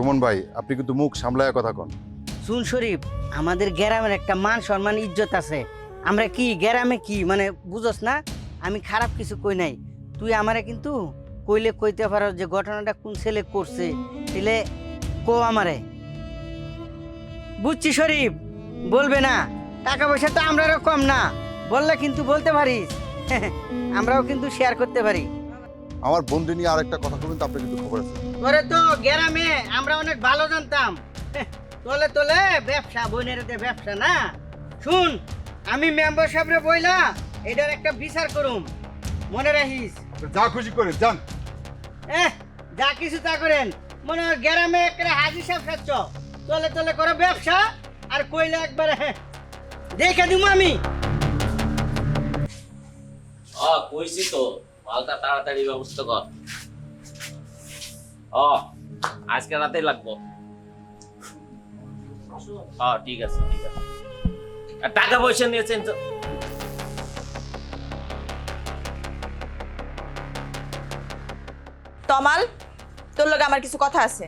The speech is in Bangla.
সুমন ভাই, আপনি কিন্তু মুখ সামলায় কথা কন। শুন শরীফ, আমাদের গ্রামের একটা মান সম্মান ইজ্জত আছে। আমরা কি গ্রামে কি মানে বুঝোস না? আমি খারাপ কিছু কই নাই। তুই আমারে কিন্তু কইলে কইতে পারো যে ঘটনাটা কোন ছেলে করছে, তাহলে কো আমারে। বুঝছি শরীফ, বলবে না। টাকা পয়সা তো আমরাও কম না, বললে কিন্তু বলতে পারিস। আমরাও কিন্তু শেয়ার করতে পারি। আমার বন্ধু নিয়ে আরেকটা কথা বলবেন তো, আপনি কিন্তু খবর আছে। তোরে তো গ্রামে আমরা অনেক ভালো জানতাম। তোলে তোলে ব্যবসা, বোনের ব্যবসা না। শুন, আমি মেম্বার সাহেবরে বইলা এটার একটা বিচার করুম, মনে রাখিস। যা খুশি করে যান। যা কিছু তা করেন, মনে হয় গ্রামে একটা হাজি সাহেব খাচ্ছ, তোলে তোলে করো ব্যবসা, আর কইলে একবারে দেখে দিব আমি। কইছি তো মালটা তাড়াতাড়ি ব্যবস্থা কর। আজকে রাতেই লাগবো। ঠিক আছে ঠিক আছে। আর টাকা পয়সা নিয়েছেন তো? তমাল, তোর লগে আমার কিছু কথা আছে।